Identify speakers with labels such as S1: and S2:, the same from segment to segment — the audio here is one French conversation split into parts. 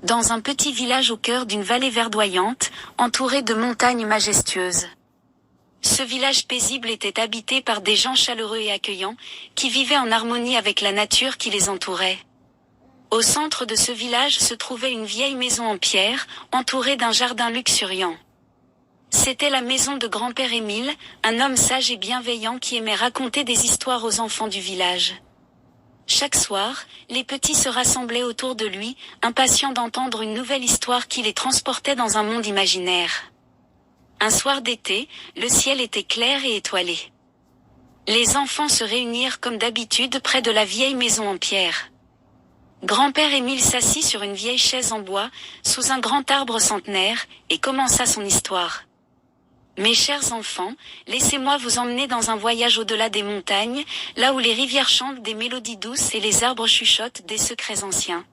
S1: dans un petit village au cœur d'une vallée verdoyante, entouré de montagnes majestueuses. Ce village paisible était habité par des gens chaleureux et accueillants, qui vivaient en harmonie avec la nature qui les entourait. Au centre de ce village se trouvait une vieille maison en pierre, entourée d'un jardin luxuriant. C'était la maison de grand-père Émile, un homme sage et bienveillant qui aimait raconter des histoires aux enfants du village. Chaque soir, les petits se rassemblaient autour de lui, impatients d'entendre une nouvelle histoire qui les transportait dans un monde imaginaire. Un soir d'été, le ciel était clair et étoilé. Les enfants se réunirent comme d'habitude près de la vieille maison en pierre. Grand-père Émile s'assit sur une vieille chaise en bois, sous un grand arbre centenaire, et commença son histoire. Mes chers enfants, laissez-moi vous emmener dans un voyage au-delà des montagnes, là où les rivières chantent des mélodies douces et les arbres chuchotent des secrets anciens.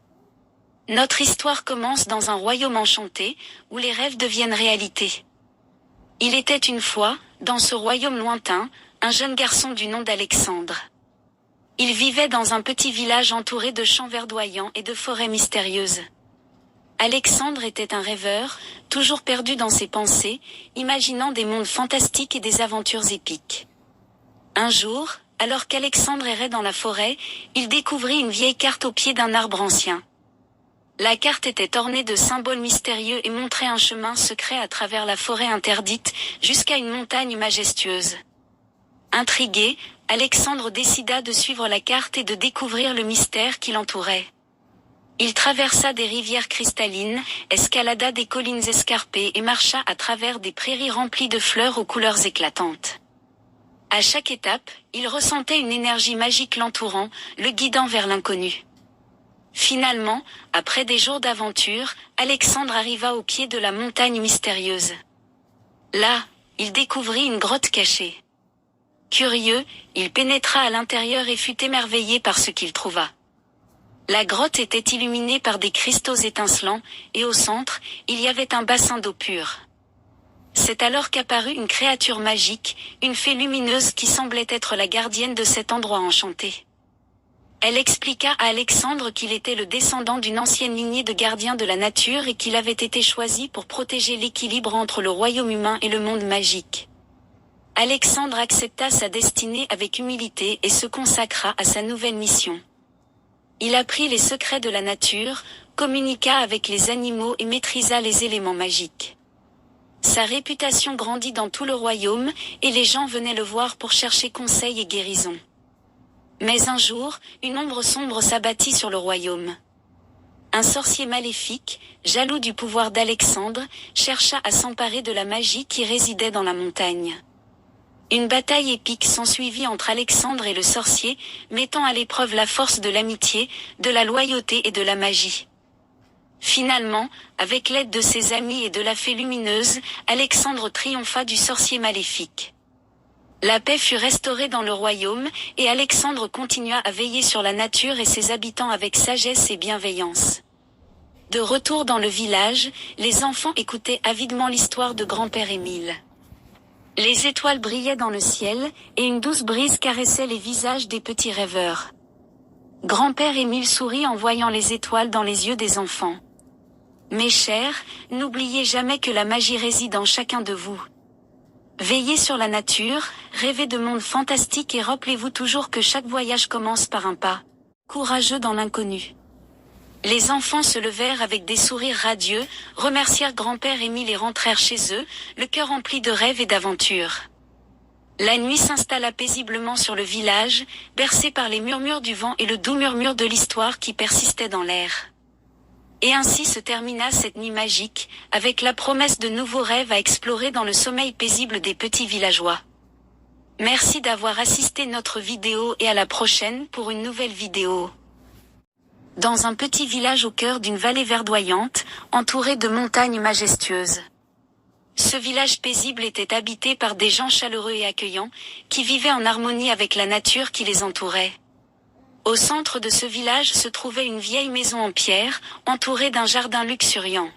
S1: Notre histoire commence dans un royaume enchanté, où les rêves deviennent réalité. Il était une fois, dans ce royaume lointain, un jeune garçon du nom d'Alexandre. Il vivait dans un petit village entouré de champs verdoyants et de forêts mystérieuses. Alexandre était un rêveur, toujours perdu dans ses pensées, imaginant des mondes fantastiques et des aventures épiques. Un jour, alors qu'Alexandre errait dans la forêt, il découvrit une vieille carte au pied d'un arbre ancien. La carte était ornée de symboles mystérieux et montrait un chemin secret à travers la forêt interdite, jusqu'à une montagne majestueuse. Intrigué, Alexandre décida de suivre la carte et de découvrir le mystère qui l'entourait. Il traversa des rivières cristallines, escalada des collines escarpées et marcha à travers des prairies remplies de fleurs aux couleurs éclatantes. À chaque étape, il ressentait une énergie magique l'entourant, le guidant vers l'inconnu. Finalement, après des jours d'aventure, Alexandre arriva au pied de la montagne mystérieuse. Là, il découvrit une grotte cachée. Curieux, il pénétra à l'intérieur et fut émerveillé par ce qu'il trouva. La grotte était illuminée par des cristaux étincelants, et au centre, il y avait un bassin d'eau pure. C'est alors qu'apparut une créature magique, une fée lumineuse qui semblait être la gardienne de cet endroit enchanté. Elle expliqua à Alexandre qu'il était le descendant d'une ancienne lignée de gardiens de la nature et qu'il avait été choisi pour protéger l'équilibre entre le royaume humain et le monde magique. Alexandre accepta sa destinée avec humilité et se consacra à sa nouvelle mission. Il apprit les secrets de la nature, communiqua avec les animaux et maîtrisa les éléments magiques. Sa réputation grandit dans tout le royaume, et les gens venaient le voir pour chercher conseil et guérison. Mais un jour, une ombre sombre s'abattit sur le royaume. Un sorcier maléfique, jaloux du pouvoir d'Alexandre, chercha à s'emparer de la magie qui résidait dans la montagne. Une bataille épique s'ensuivit entre Alexandre et le sorcier, mettant à l'épreuve la force de l'amitié, de la loyauté et de la magie. Finalement, avec l'aide de ses amis et de la fée lumineuse, Alexandre triompha du sorcier maléfique. La paix fut restaurée dans le royaume, et Alexandre continua à veiller sur la nature et ses habitants avec sagesse et bienveillance. De retour dans le village, les enfants écoutaient avidement l'histoire de grand-père Émile. Les étoiles brillaient dans le ciel, et une douce brise caressait les visages des petits rêveurs. Grand-père Émile sourit en voyant les étoiles dans les yeux des enfants. « Mes chers, n'oubliez jamais que la magie réside en chacun de vous. Veillez sur la nature, rêvez de mondes fantastiques et rappelez-vous toujours que chaque voyage commence par un pas courageux dans l'inconnu. » Les enfants se levèrent avec des sourires radieux, remercièrent grand-père Émile et rentrèrent chez eux, le cœur rempli de rêves et d'aventures. La nuit s'installa paisiblement sur le village, bercé par les murmures du vent et le doux murmure de l'histoire qui persistait dans l'air. Et ainsi se termina cette nuit magique, avec la promesse de nouveaux rêves à explorer dans le sommeil paisible des petits villageois. Merci d'avoir assisté notre vidéo et à la prochaine pour une nouvelle vidéo. Dans un petit village au cœur d'une vallée verdoyante, entouré de montagnes majestueuses. Ce village paisible était habité par des gens chaleureux et accueillants, qui vivaient en harmonie avec la nature qui les entourait. Au centre de ce village se trouvait une vieille maison en pierre, entourée d'un jardin luxuriant.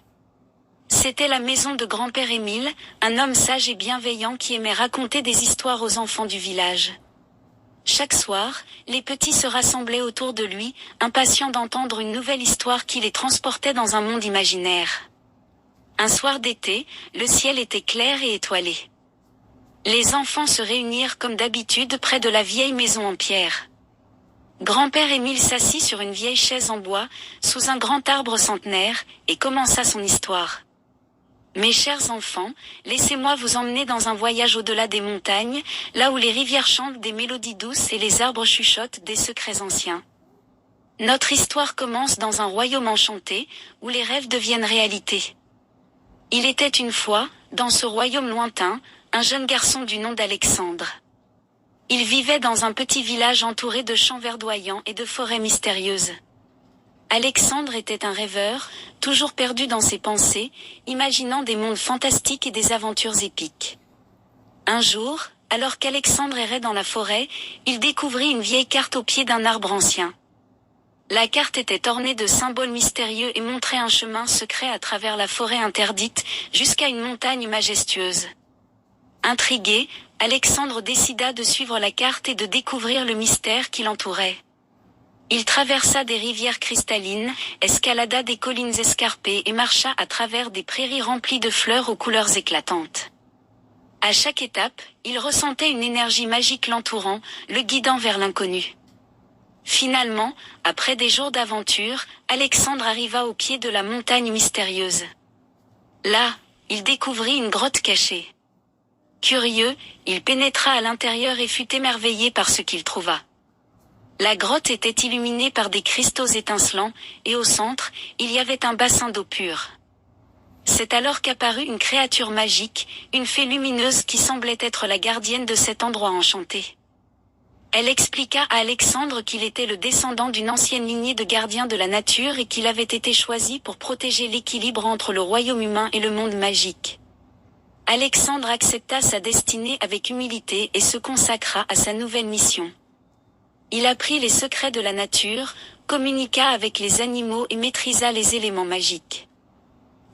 S1: C'était la maison de grand-père Émile, un homme sage et bienveillant qui aimait raconter des histoires aux enfants du village. Chaque soir, les petits se rassemblaient autour de lui, impatients d'entendre une nouvelle histoire qui les transportait dans un monde imaginaire. Un soir d'été, le ciel était clair et étoilé. Les enfants se réunirent comme d'habitude près de la vieille maison en pierre. Grand-père Émile s'assit sur une vieille chaise en bois, sous un grand arbre centenaire, et commença son histoire. Mes chers enfants, laissez-moi vous emmener dans un voyage au-delà des montagnes, là où les rivières chantent des mélodies douces et les arbres chuchotent des secrets anciens. Notre histoire commence dans un royaume enchanté, où les rêves deviennent réalité. Il était une fois, dans ce royaume lointain, un jeune garçon du nom d'Alexandre. Il vivait dans un petit village entouré de champs verdoyants et de forêts mystérieuses. Alexandre était un rêveur, toujours perdu dans ses pensées, imaginant des mondes fantastiques et des aventures épiques. Un jour, alors qu'Alexandre errait dans la forêt, il découvrit une vieille carte au pied d'un arbre ancien. La carte était ornée de symboles mystérieux et montrait un chemin secret à travers la forêt interdite, jusqu'à une montagne majestueuse. Intrigué, Alexandre décida de suivre la carte et de découvrir le mystère qui l'entourait. Il traversa des rivières cristallines, escalada des collines escarpées et marcha à travers des prairies remplies de fleurs aux couleurs éclatantes. À chaque étape, il ressentait une énergie magique l'entourant, le guidant vers l'inconnu. Finalement, après des jours d'aventure, Alexandre arriva au pied de la montagne mystérieuse. Là, il découvrit une grotte cachée. Curieux, il pénétra à l'intérieur et fut émerveillé par ce qu'il trouva. La grotte était illuminée par des cristaux étincelants, et au centre, il y avait un bassin d'eau pure. C'est alors qu'apparut une créature magique, une fée lumineuse qui semblait être la gardienne de cet endroit enchanté. Elle expliqua à Alexandre qu'il était le descendant d'une ancienne lignée de gardiens de la nature et qu'il avait été choisi pour protéger l'équilibre entre le royaume humain et le monde magique. Alexandre accepta sa destinée avec humilité et se consacra à sa nouvelle mission. Il apprit les secrets de la nature, communiqua avec les animaux et maîtrisa les éléments magiques.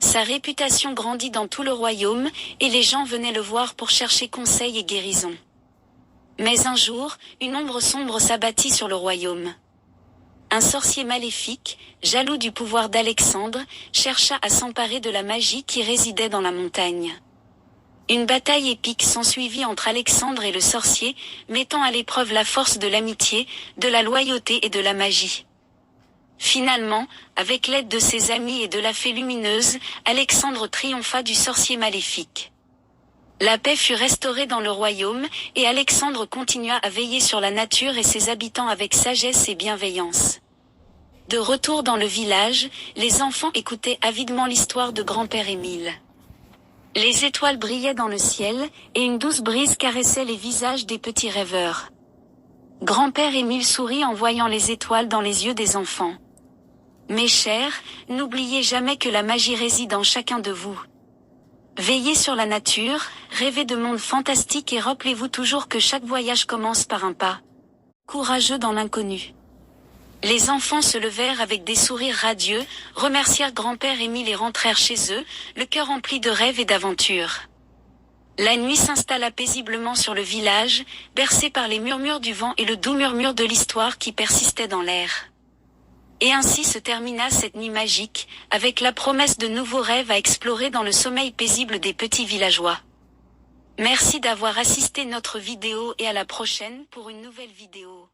S1: Sa réputation grandit dans tout le royaume, et les gens venaient le voir pour chercher conseil et guérison. Mais un jour, une ombre sombre s'abattit sur le royaume. Un sorcier maléfique, jaloux du pouvoir d'Alexandre, chercha à s'emparer de la magie qui résidait dans la montagne. Une bataille épique s'ensuivit entre Alexandre et le sorcier, mettant à l'épreuve la force de l'amitié, de la loyauté et de la magie. Finalement, avec l'aide de ses amis et de la fée lumineuse, Alexandre triompha du sorcier maléfique. La paix fut restaurée dans le royaume, et Alexandre continua à veiller sur la nature et ses habitants avec sagesse et bienveillance. De retour dans le village, les enfants écoutaient avidement l'histoire de grand-père Émile. Les étoiles brillaient dans le ciel, et une douce brise caressait les visages des petits rêveurs. Grand-père Émile sourit en voyant les étoiles dans les yeux des enfants. Mes chers, n'oubliez jamais que la magie réside en chacun de vous. Veillez sur la nature, rêvez de mondes fantastiques et rappelez-vous toujours que chaque voyage commence par un pas courageux dans l'inconnu. Les enfants se levèrent avec des sourires radieux, remercièrent grand-père Émile et rentrèrent chez eux, le cœur rempli de rêves et d'aventures. La nuit s'installa paisiblement sur le village, bercé par les murmures du vent et le doux murmure de l'histoire qui persistait dans l'air. Et ainsi se termina cette nuit magique, avec la promesse de nouveaux rêves à explorer dans le sommeil paisible des petits villageois. Merci d'avoir assisté notre vidéo et à la prochaine pour une nouvelle vidéo.